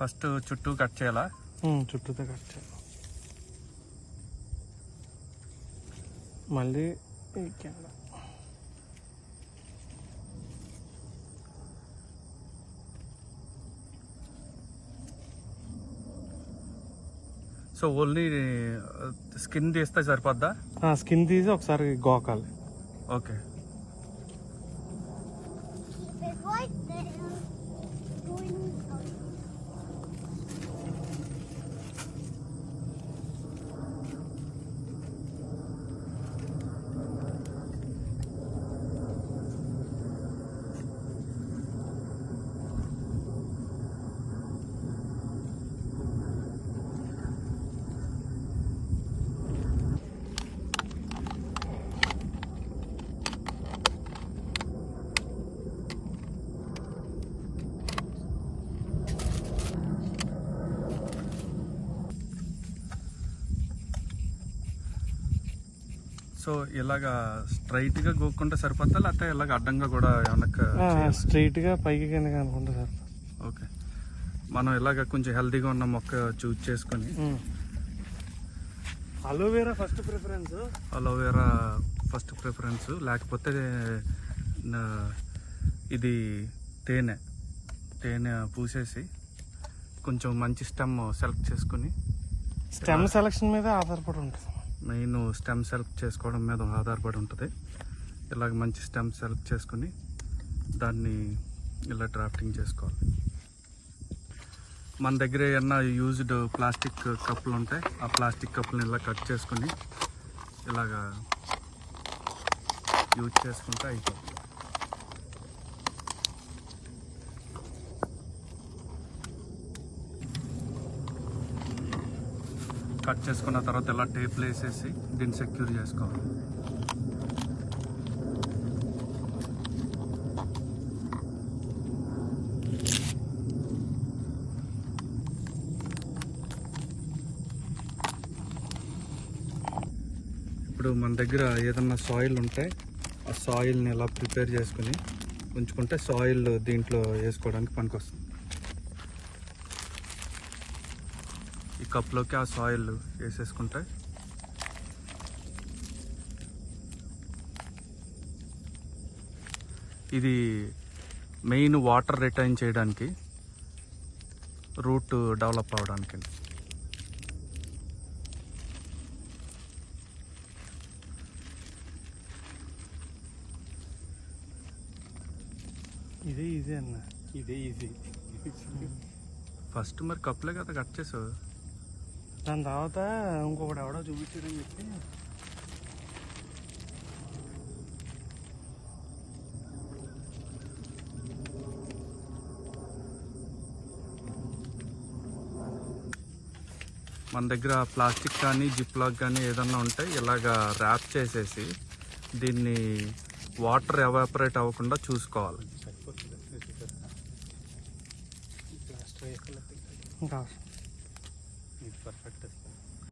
First చుట్టూ cut చేయాలా? చుట్టూతో కట్ చేయాలి. మళ్ళీ సో ఓన్లీ స్కిన్ తీస్తే సరిపోద్దా? స్కిన్ తీసి ఒకసారి గోకాలి. ఓకే. సో ఇలాగా స్ట్రైట్ గా గోక్కుంటే సరిపోతా, లేకపోతే ఇలాగ అడ్డంగా కూడా ఏమన్నా? స్ట్రైట్ గా పైకి కిందకి అనుకుంటే సార్. ఓకే. మనం ఇలాగ కొంచెం హెల్దీగా ఉన్న మొక్క చూజ్ చేసుకుని. Aloe vera first preference. Aloe vera first preference, లేకపోతే ఇది తేనె పూసేసి కొంచెం మంచి స్టెమ్ సెలెక్ట్ చేసుకుని. స్టెమ్ సెలెక్షన్ మీద ఆధారపడి ఉంటుంది. మెయిన్ స్టెమ్ సెలెక్ట్ చేసుకోవడం మీద ఆధారపడి ఉంటుంది. ఇలాగ మంచి స్టెమ్ సెలెక్ట్ చేసుకుని దాన్ని ఇలా డ్రాఫ్టింగ్ చేసుకోవాలి. మన దగ్గర ఏమన్నా యూజ్డ్ ప్లాస్టిక్ కప్పులు ఉంటాయి, ఆ ప్లాస్టిక్ కప్పులను ఇలా కట్ చేసుకుని ఇలాగా యూజ్ చేసుకుంటే అయిపోతుంది. కట్ చేసుకున్న తర్వాత ఇలా టేప్లు వేసేసి దీన్ని సెక్యూర్ చేసుకోవాలి. ఇప్పుడు మన దగ్గర ఏదన్నా సాయిల్ ఉంటే ఆ సాయిల్ని ఇలా ప్రిపేర్ చేసుకుని ఉంచుకుంటే సాయిల్ దీంట్లో వేసుకోవడానికి పనికొస్తుంది. ఈ కప్లోకి ఆ సాయిల్ వేసేసుకుంటే ఇది మెయిన్ వాటర్ రిటైన్ చేయడానికి, రూట్ డెవలప్ అవడానికి. ఇదే ఈజీ అన్న, ఇదే ఈజీ. ఫస్ట్ మరి కప్పులే కదా కట్ చేసావు, దాని తర్వాత ఇంకొకటి ఎవడో చూపించాడని చెప్పి మన దగ్గర ప్లాస్టిక్ కానీ జిప్ లాక్ కానీ ఏదన్నా ఉంటే ఇలాగా ర్యాప్ చేసేసి దీన్ని వాటర్ ఎవాపరేట్ అవ్వకుండా చూసుకోవాలి. ఇంకా